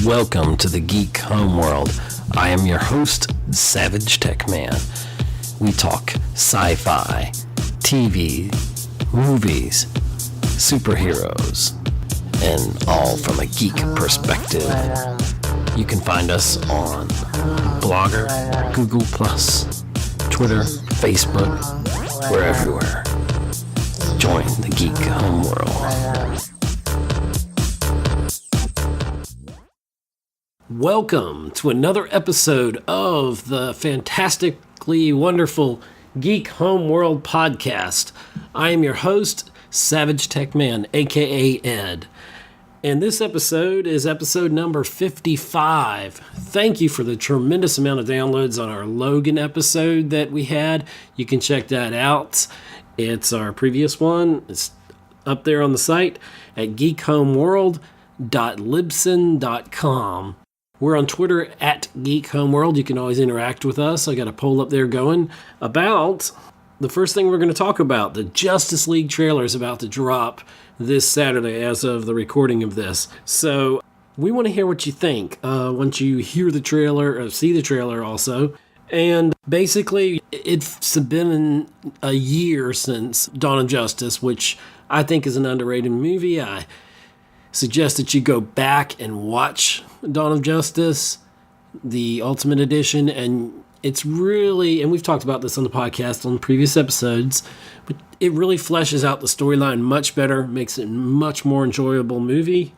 Welcome to the Geek Homeworld. I am your host, SavageTechman. We talk sci-fi, TV, movies, superheroes, and all from a geek perspective. You can find us on Blogger, Google+, Twitter, Facebook. We're everywhere. Join the Geek Homeworld. Welcome to another episode of the fantastically wonderful Geek Homeworld podcast. I am your host, SavageTechman, aka Ed. And this episode is episode number 55. Thank you for the tremendous amount of downloads on our Logan episode that we had. You can check that out. It's our previous one. It's up there on the site at geekhomeworld.libsyn.com. We're on Twitter at Geek Homeworld. You can always interact with us. I got a poll up there going about the first thing we're going to talk about. The Justice League trailer is about to drop this Saturday as of the recording of this. So we want to hear what you think once you hear the trailer or see the trailer also. And basically, it's been a year since Dawn of Justice, which I think is an underrated movie. I suggest that you go back and watch Dawn of Justice, the Ultimate Edition, and it's really, and we've talked about this on the podcast on previous episodes, but it really fleshes out the storyline much better, makes it a much more enjoyable movie.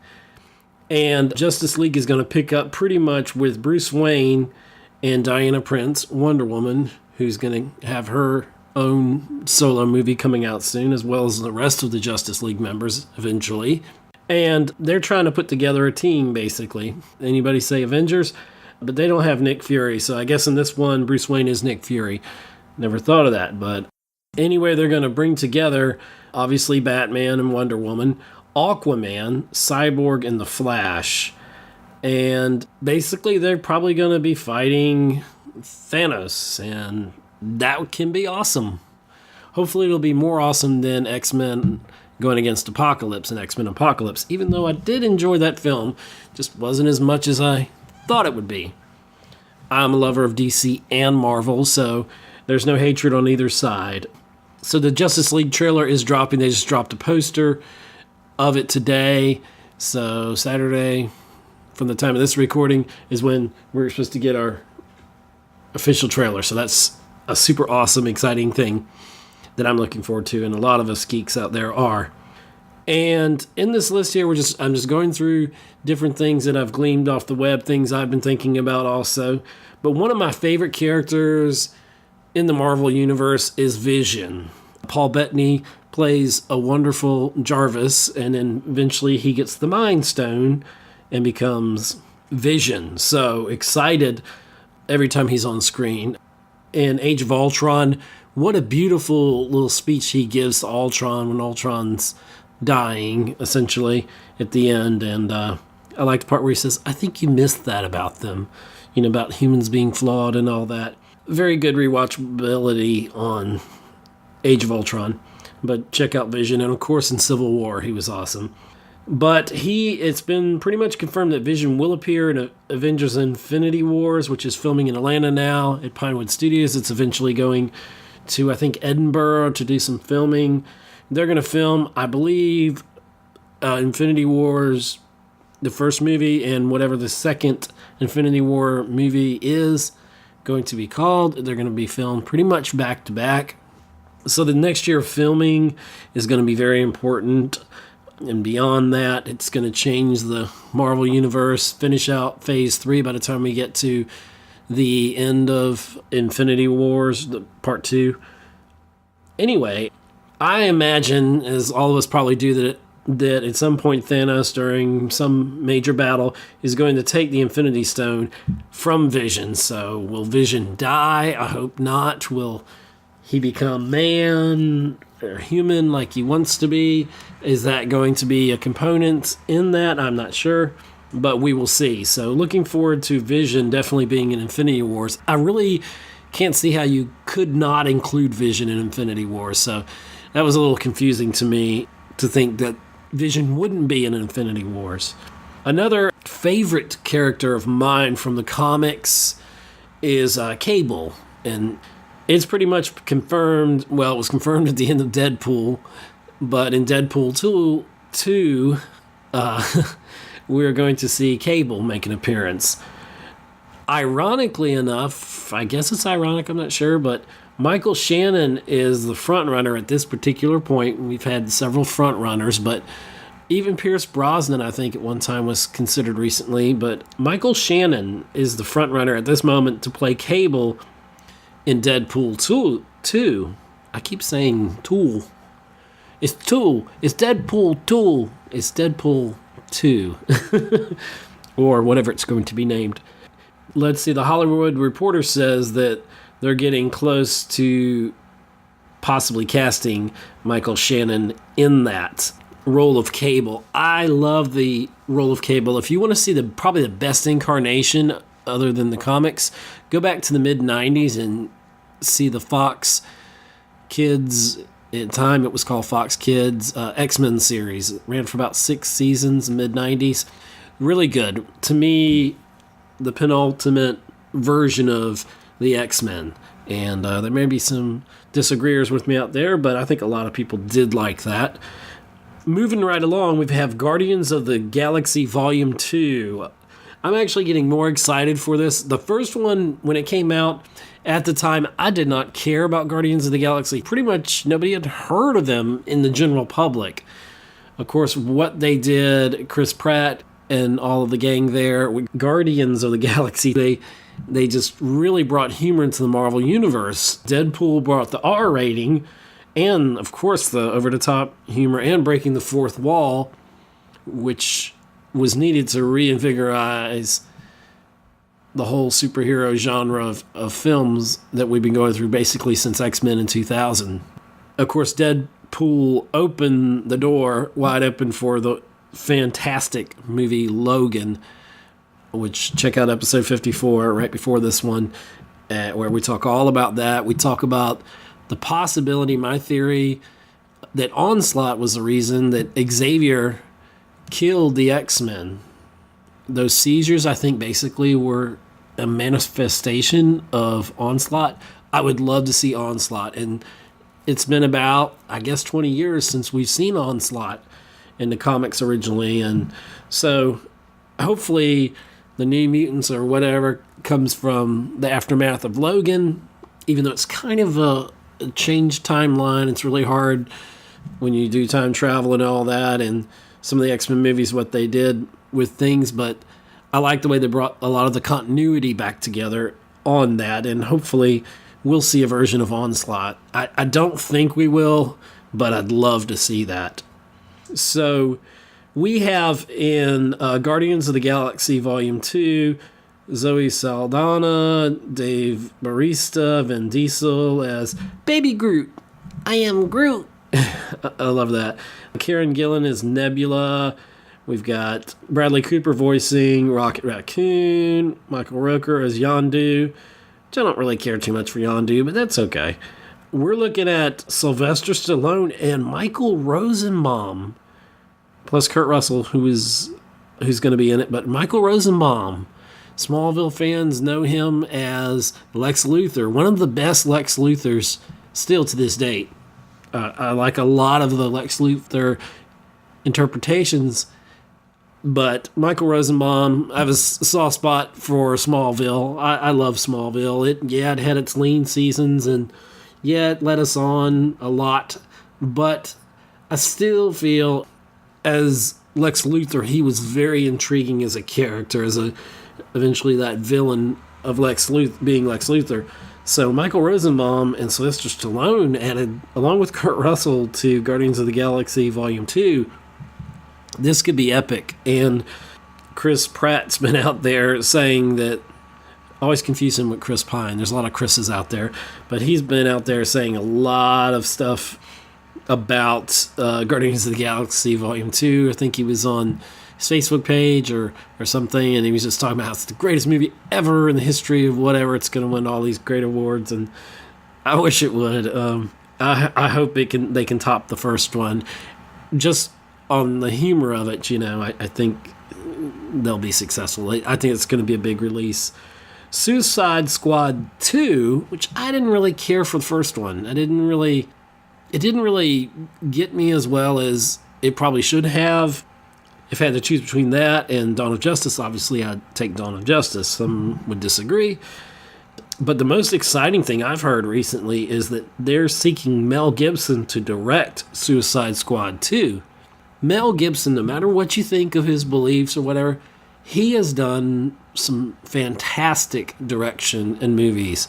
And Justice League is going to pick up pretty much with Bruce Wayne and Diana Prince, Wonder Woman, who's going to have her own solo movie coming out soon, as well as the rest of the Justice League members eventually. And they're trying to put together a team, basically. Anybody say Avengers? But they don't have Nick Fury, so I guess in this one, Bruce Wayne is Nick Fury. Never thought of that, but anyway, they're going to bring together, obviously, Batman and Wonder Woman, Aquaman, Cyborg, and The Flash. And basically, they're probably going to be fighting Thanos, and that can be awesome. Hopefully, it'll be more awesome than X-Men going against Apocalypse and X-Men Apocalypse, even though I did enjoy that film, just wasn't as much as I thought it would be. I'm a lover of DC and Marvel, so there's no hatred on either side. So the Justice League trailer is dropping. They just dropped a poster of it today. So Saturday, from the time of this recording, is when we're supposed to get our official trailer. So that's a super awesome, exciting thing that I'm looking forward to, and a lot of us geeks out there are. And in this list here, I'm just going through different things that I've gleaned off the web, things I've been thinking about also. But one of my favorite characters in the Marvel Universe is Vision. Paul Bettany plays a wonderful Jarvis, and then eventually he gets the Mind Stone and becomes Vision. So excited every time he's on screen. In Age of Ultron, what a beautiful little speech he gives to Ultron when Ultron's dying, essentially, at the end. And I like the part where he says, I think you missed that about them, about humans being flawed and all that. Very good rewatchability on Age of Ultron. But check out Vision. And, of course, in Civil War, he was awesome. But it's been pretty much confirmed that Vision will appear in Avengers Infinity Wars, which is filming in Atlanta now at Pinewood Studios. It's eventually going to, I think, Edinburgh to do some filming. They're going to film, I believe, Infinity Wars, the first movie, and whatever the second Infinity War movie is going to be called. They're going to be filmed pretty much back to back. So the next year of filming is going to be very important. And beyond that, it's going to change the Marvel Universe, finish out Phase 3 by the time we get to the end of Infinity Wars, the Part 2. Anyway, I imagine, as all of us probably do, that at some point Thanos, during some major battle, is going to take the Infinity Stone from Vision. So will Vision die? I hope not. Will he become man or human like he wants to be? Is that going to be a component in that? I'm not sure, but we will see. So looking forward to Vision definitely being in Infinity Wars. I really can't see how you could not include Vision in Infinity Wars. So that was a little confusing to me to think that Vision wouldn't be in Infinity Wars. Another favorite character of mine from the comics is Cable. And it's pretty much confirmed. Well, it was confirmed at the end of Deadpool. But in Deadpool 2, we're going to see Cable make an appearance. Ironically enough, I guess it's ironic, I'm not sure, but Michael Shannon is the front runner at this particular point. We've had several front runners, but even Pierce Brosnan, I think, at one time was considered recently. But Michael Shannon is the front runner at this moment to play Cable in Deadpool 2. I keep saying Tool. It's Tool. It's Deadpool Tool. It's Deadpool 2. Or whatever it's going to be named. Let's see, the Hollywood Reporter says that they're getting close to possibly casting Michael Shannon in that role of Cable. I love the role of Cable. If you want to see probably the best incarnation other than the comics, go back to the mid-90s and see the Fox Kids, at the time it was called Fox Kids, X-Men series. It ran for about 6 seasons, mid-90s. Really good. To me, the penultimate version of the X-Men. And there may be some disagreeers with me out there, but I think a lot of people did like that. Moving right along, we have Guardians of the Galaxy Volume 2. I'm actually getting more excited for this. The first one, when it came out, at the time, I did not care about Guardians of the Galaxy. Pretty much nobody had heard of them in the general public. Of course, what they did, Chris Pratt and all of the gang there, Guardians of the Galaxy, they just really brought humor into the Marvel Universe. Deadpool brought the R rating, and of course the over-the-top humor and breaking the fourth wall, which was needed to reinvigorize the whole superhero genre of films that we've been going through basically since X-Men in 2000. Of course, Deadpool opened the door wide open for the fantastic movie Logan, which check out episode 54 right before this one, where we talk all about that. We talk about the possibility, my theory, that Onslaught was the reason that Xavier killed the X-Men. Those seizures, I think, basically were a manifestation of Onslaught. I would love to see Onslaught, and it's been about, I guess, 20 years since we've seen Onslaught in the comics originally, and so hopefully the New Mutants or whatever comes from the aftermath of Logan, even though it's kind of a changed timeline. It's really hard when you do time travel and all that, and some of the X-Men movies, what they did with things, but I like the way they brought a lot of the continuity back together on that, and hopefully we'll see a version of Onslaught. I don't think we will, but I'd love to see that. So we have in Guardians of the Galaxy Volume 2, Zoe Saldana, Dave Bautista, Vin Diesel as Baby Groot. I am Groot. I love that. Karen Gillan is Nebula. We've got Bradley Cooper voicing Rocket Raccoon, Michael Rooker as Yondu. I don't really care too much for Yondu, but that's okay. We're looking at Sylvester Stallone and Michael Rosenbaum, plus Kurt Russell, who's going to be in it. But Michael Rosenbaum, Smallville fans know him as Lex Luthor, one of the best Lex Luthors still to this date. I like a lot of the Lex Luthor interpretations, but Michael Rosenbaum, I have a soft spot for Smallville. I love Smallville. It had its lean seasons, and it let us on a lot, but I still feel as Lex Luthor, he was very intriguing as a character, eventually that villain of Lex Luthor being Lex Luthor. So Michael Rosenbaum and Sylvester Stallone added, along with Kurt Russell, to Guardians of the Galaxy Volume 2. This could be epic. And Chris Pratt's been out there saying that, I always confuse him with Chris Pine. There's a lot of Chris's out there. But he's been out there saying a lot of stuff about Guardians of the Galaxy Volume 2. I think he was on his Facebook page or something, and he was just talking about how it's the greatest movie ever in the history of whatever. It's going to win all these great awards, and I wish it would. I hope they can top the first one. Just on the humor of it, I think they'll be successful. I think it's going to be a big release. Suicide Squad 2, which I didn't really care for the first one. It didn't really get me as well as it probably should have. If I had to choose between that and Dawn of Justice, obviously I'd take Dawn of Justice. Some would disagree. But the most exciting thing I've heard recently is that they're seeking Mel Gibson to direct Suicide Squad 2. Mel Gibson, no matter what you think of his beliefs or whatever, he has done some fantastic direction in movies.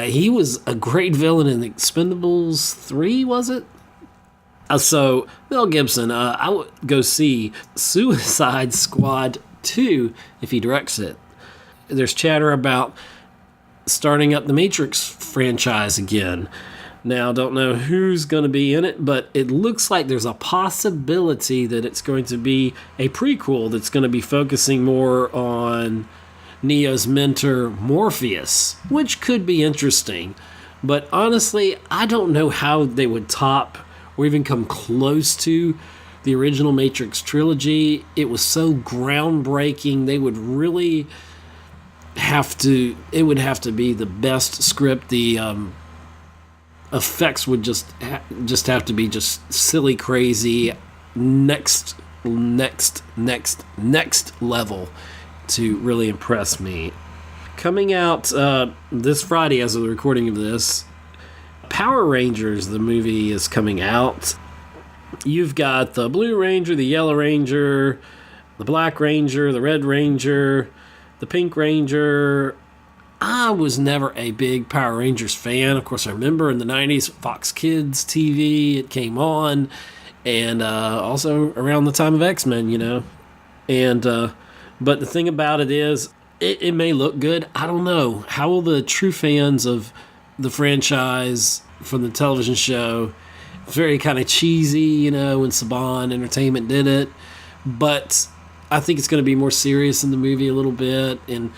He was a great villain in Expendables 3, was it? So, Mel Gibson, I would go see Suicide Squad 2 if he directs it. There's chatter about starting up the Matrix franchise again. Now, don't know who's going to be in it, but it looks like there's a possibility that it's going to be a prequel that's going to be focusing more on Neo's mentor, Morpheus, which could be interesting. But honestly, I don't know how they would top or even come close to the original Matrix trilogy. It was so groundbreaking. They would really it would have to be the best script. The effects would just have to be just silly, crazy, next level to really impress me. Coming out this Friday as of the recording of this, Power Rangers, the movie, is coming out. You've got the Blue Ranger, the Yellow Ranger, the Black Ranger, the Red Ranger, the Pink Ranger. I was never a big Power Rangers fan. Of course, I remember in the 90s, Fox Kids TV, it came on. And also around the time of X-Men, you know. And but the thing about it is, it may look good. I don't know. How will the true fans of the franchise from the television show, very kind of cheesy, you know, when Saban Entertainment did it. But I think it's going to be more serious in the movie a little bit. And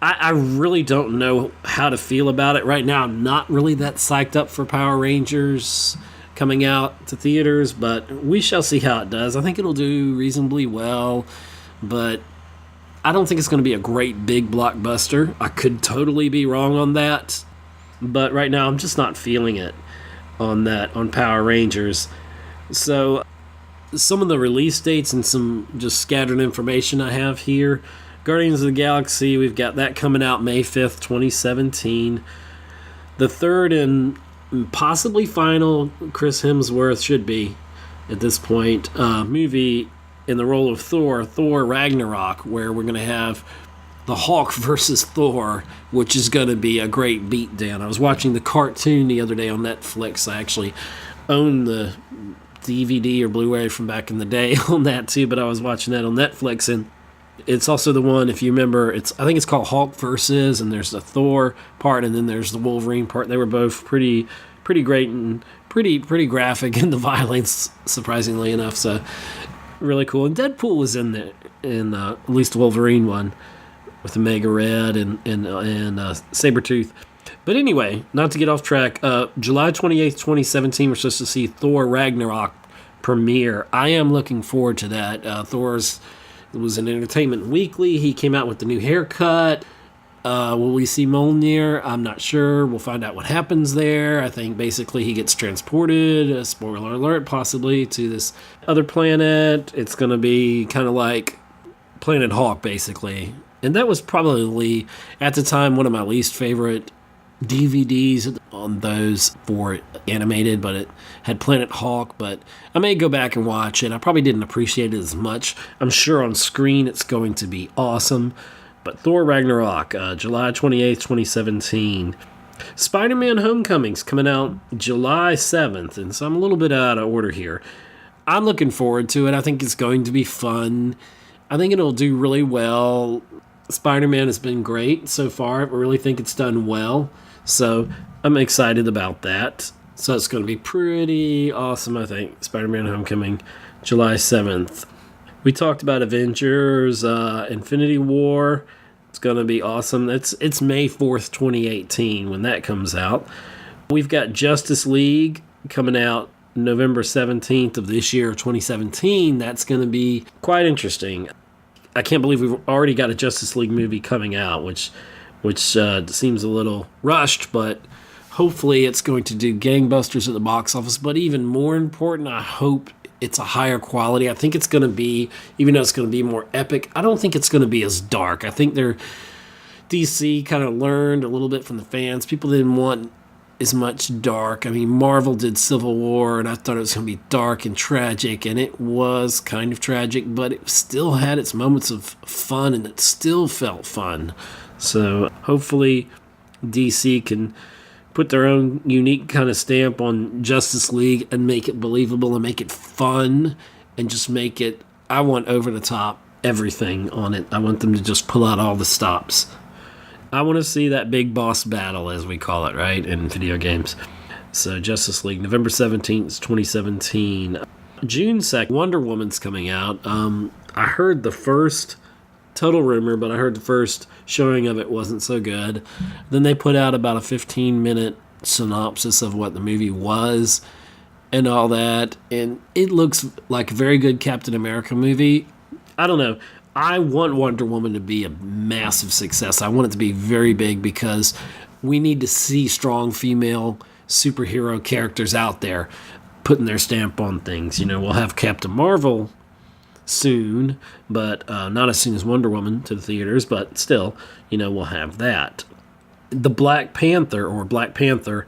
I really don't know how to feel about it. Right now, I'm not really that psyched up for Power Rangers coming out to theaters, but we shall see how it does. I think it'll do reasonably well, but I don't think it's going to be a great big blockbuster. I could totally be wrong on that, but right now I'm just not feeling it on Power Rangers. So some of the release dates and some just scattered information I have here. Guardians of the Galaxy, we've got that coming out May 5th, 2017. The third and possibly final Chris Hemsworth should be at this point movie in the role of Thor Ragnarok, where we're going to have the Hulk versus Thor, which is going to be a great beatdown. I was watching the cartoon the other day on Netflix. I actually own the DVD or Blu-ray from back in the day on that too, but I was watching that on Netflix, and it's also the one, if you remember, I think it's called Hulk versus, and there's the Thor part, and then there's the Wolverine part. They were both pretty great and pretty graphic in the violence, surprisingly enough. So really cool. And Deadpool was in there, in at least the Wolverine one, with the Mega Red and Sabretooth. But anyway, not to get off track, July 28th, 2017, we're supposed to see Thor Ragnarok premiere. I am looking forward to that. It was in Entertainment Weekly. He came out with the new haircut. Will we see Mjolnir? I'm not sure. We'll find out what happens there. I think basically he gets transported, spoiler alert, possibly to this other planet. It's going to be kind of like Planet Hawk, basically. And that was probably, at the time, one of my least favorite DVDs on those for animated, but it had Planet Hawk. But I may go back and watch it. I probably didn't appreciate it as much. I'm sure on screen it's going to be awesome. But Thor Ragnarok, July 28th, 2017. Spider-Man Homecoming's coming out July 7th, and so I'm a little bit out of order here. I'm looking forward to it. I think it's going to be fun. I think it'll do really well. Spider-Man has been great so far. I really think it's done well. So I'm excited about that. So it's going to be pretty awesome, I think. Spider-Man Homecoming, July 7th. We talked about Avengers, Infinity War. It's going to be awesome. It's May 4th, 2018 when that comes out. We've got Justice League coming out November 17th of this year, 2017. That's going to be quite interesting. I can't believe we've already got a Justice League movie coming out, which seems a little rushed, but hopefully it's going to do gangbusters at the box office. But even more important, I hope it's a higher quality. I think it's going to be, even though it's going to be more epic, I don't think it's going to be as dark. I think DC kind of learned a little bit from the fans. People didn't want as much dark. I mean, Marvel did Civil War, and I thought it was going to be dark and tragic, and it was kind of tragic, but it still had its moments of fun, and it still felt fun. So hopefully DC can put their own unique kind of stamp on Justice League and make it believable and make it fun and just make it, I want over the top everything on it. I want them to just pull out all the stops. I want to see that big boss battle, as we call it, right, in video games. So Justice League, November 17th, 2017. June 2nd, Wonder Woman's coming out. I heard the first, total rumor, but I heard the first showing of it wasn't so good. Then they put out about a 15-minute synopsis of what the movie was and all that, and it looks like a very good Captain America movie. I don't know. I want Wonder Woman to be a massive success. I want it to be very big because we need to see strong female superhero characters out there putting their stamp on things. You know, we'll have Captain Marvel soon, but not as soon as Wonder Woman to the theaters, but still, you know, we'll have that. The Black Panther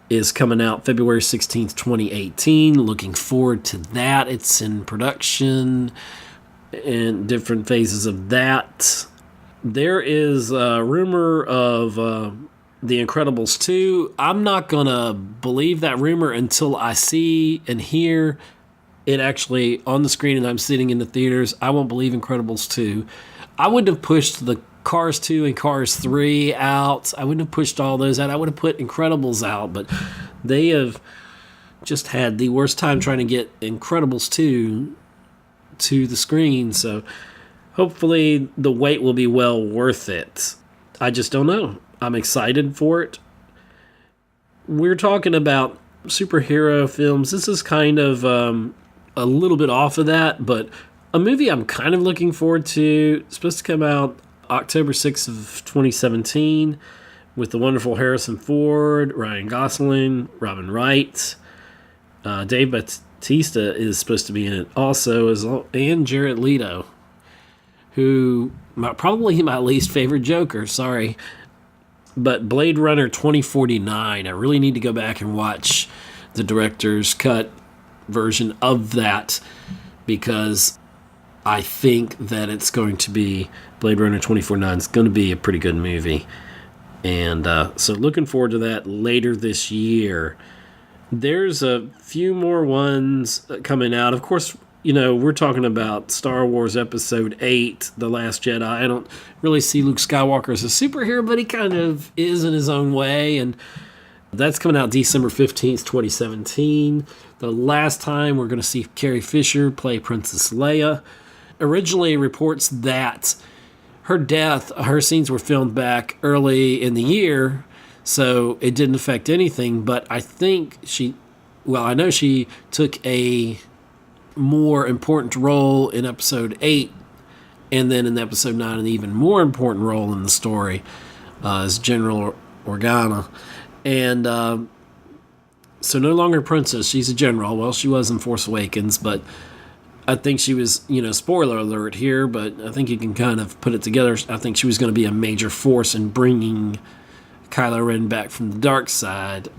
is coming out February 16th, 2018. Looking forward to that. It's in production and different phases of that. There is a rumor of The Incredibles 2. I'm not going to believe that rumor until I see and hear it actually on the screen and I'm sitting in the theaters. I won't believe Incredibles 2. I wouldn't have pushed the Cars 2 and Cars 3 out. I wouldn't have pushed all those out. I would have put Incredibles out, but they have just had the worst time trying to get Incredibles 2 to the screen, so hopefully the wait will be well worth it. I just don't know. I'm excited for it. We're talking about superhero films. This is kind of a little bit off of that, but a movie I'm kind of looking forward to. It's supposed to come out October 6th of 2017 with the wonderful Harrison Ford, Ryan Gosling, Robin Wright, Dave Bautista is supposed to be in it also, and Jared Leto, who probably my least favorite Joker, sorry. But Blade Runner 2049, I really need to go back and watch the director's cut version of that because I think that it's going to be, Blade Runner 2049 is going to be a pretty good movie. And so looking forward to that later this year. There's a few more ones coming out. Of course, you know, we're talking about Star Wars Episode 8, The Last Jedi. I don't really see Luke Skywalker as a superhero, but he kind of is in his own way. And that's coming out December 15th, 2017. The last time we're going to see Carrie Fisher play Princess Leia. Originally reports that her scenes were filmed back early in the year, so it didn't affect anything, but I think I know she took a more important role in Episode 8, and then in Episode 9, an even more important role in the story as General Organa. And so no longer princess, she's a general. Well, she was in Force Awakens, but I think she was, spoiler alert here, but I think you can kind of put it together. I think she was going to be a major force in bringing Kylo Ren back from the dark side.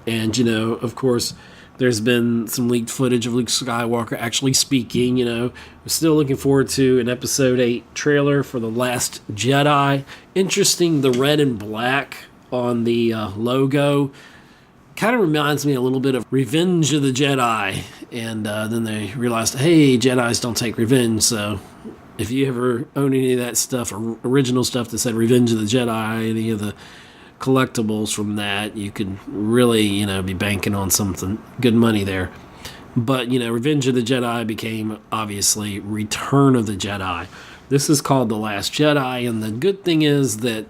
And, of course, there's been some leaked footage of Luke Skywalker actually speaking. We're still looking forward to an Episode 8 trailer for The Last Jedi. Interesting, the red and black on the logo kind of reminds me a little bit of Revenge of the Jedi. And then they realized, hey, Jedis don't take revenge, so if you ever own any of that stuff, original stuff that said Revenge of the Jedi, any of the collectibles from that, you could really, be banking on something good money there. But, Revenge of the Jedi became, obviously, Return of the Jedi. This is called The Last Jedi, and the good thing is that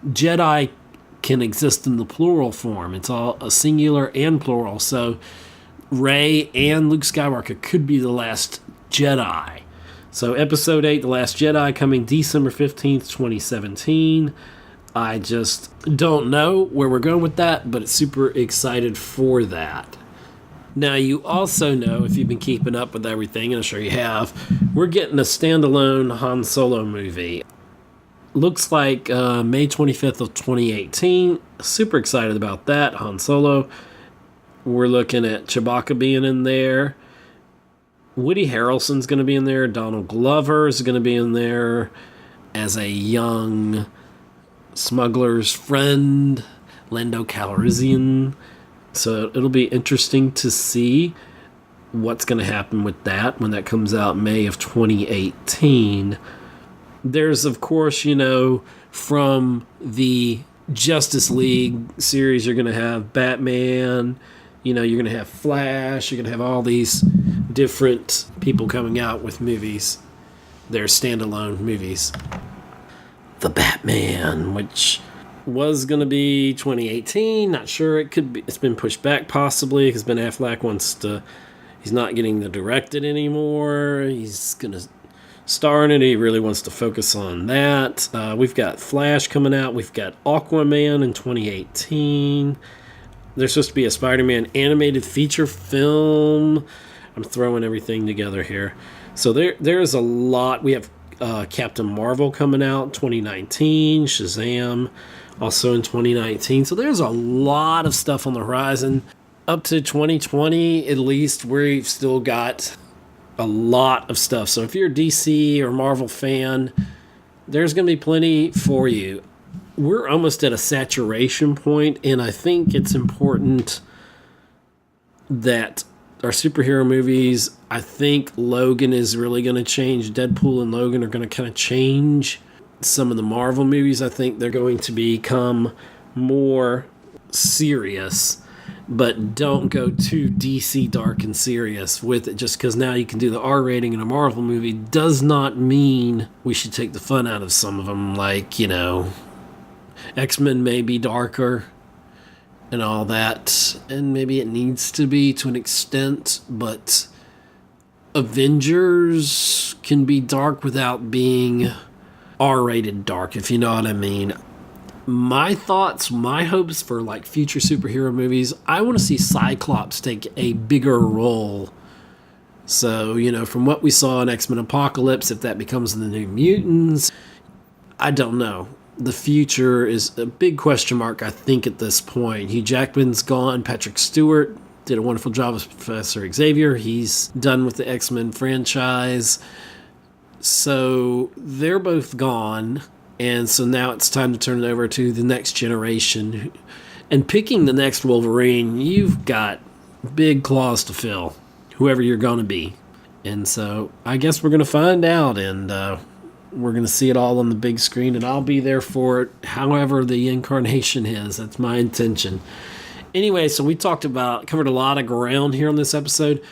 Jedi can exist in the plural form. It's all a singular and plural, so Rey and Luke Skywalker could be the last Jedi. So Episode 8, The Last Jedi, coming December 15th, 2017. I just don't know where we're going with that, but super excited for that. Now, you also know, if you've been keeping up with everything, and I'm sure you have, we're getting a standalone Han Solo movie. Looks like May 25th of 2018. Super excited about that, Han Solo. We're looking at Chewbacca being in there. Woody Harrelson's going to be in there. Donald Glover is going to be in there as a young smuggler's friend, Lando Calrissian. So it'll be interesting to see what's going to happen with that when that comes out May of 2018. There's, of course, from the Justice League series, you're going to have Batman, you're going to have Flash, you're going to have all these different people coming out with movies. They're standalone movies. The Batman, which was going to be 2018, not sure. It's been pushed back possibly because Ben Affleck he's not getting the directed anymore. He's going to star in it. He really wants to focus on that. We've got Flash coming out. We've got Aquaman in 2018. There's supposed to be a Spider-Man animated feature film. I'm throwing everything together here. So there's a lot. We have Captain Marvel coming out 2019. Shazam also in 2019. So there's a lot of stuff on the horizon. Up to 2020, at least, we've still got a lot of stuff. So if you're a DC or Marvel fan, there's going to be plenty for you. We're almost at a saturation point, and I think it's important that our superhero movies, I think Logan is really going to change. Deadpool and Logan are going to kind of change some of the Marvel movies. I think they're going to become more serious, but don't go too DC dark and serious with it. Just because now you can do the R rating in a Marvel movie does not mean we should take the fun out of some of them. Like, X-Men may be darker and all that, and maybe it needs to be to an extent, but Avengers can be dark without being R-rated dark, if you know what I mean. My thoughts, my hopes for future superhero movies, I want to see Cyclops take a bigger role. So, from what we saw in X-Men Apocalypse, if that becomes the New Mutants, I don't know. The future is a big question mark, I think, at this point. Hugh Jackman's gone. Patrick Stewart did a wonderful job as Professor Xavier. He's done with the X-Men franchise. So they're both gone. And so now it's time to turn it over to the next generation. And picking the next Wolverine, you've got big claws to fill, whoever you're going to be. And so I guess we're going to find out, and we're going to see it all on the big screen, and I'll be there for it, however the incarnation is. That's my intention. Anyway, so we covered a lot of ground here on this episode.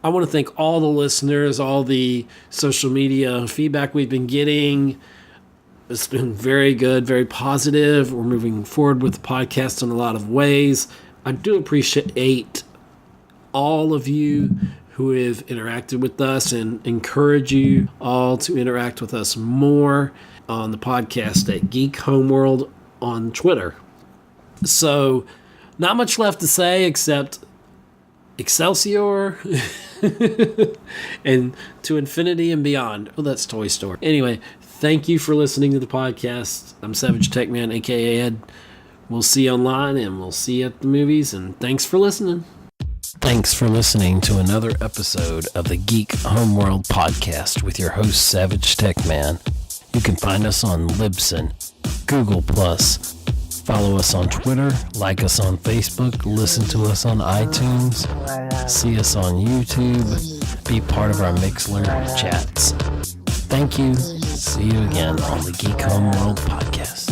I want to thank all the listeners, all the social media feedback we've been getting. It's been very good, very positive. We're moving forward with the podcast in a lot of ways. I do appreciate all of you who have interacted with us, and encourage you all to interact with us more on the podcast at Geek Homeworld on Twitter. So, not much left to say except Excelsior and to infinity and beyond. Oh, that's Toy Story. Anyway, thank you for listening to the podcast. I'm SavageTechman, a.k.a. Ed. We'll see you online, and we'll see you at the movies, and thanks for listening. Thanks for listening to another episode of the Geek Homeworld podcast with your host, SavageTechman. You can find us on Libsyn, Google+, follow us on Twitter, like us on Facebook, listen to us on iTunes, see us on YouTube, be part of our Mixler chats. Thank you. See you again on the Geek Homeworld podcast.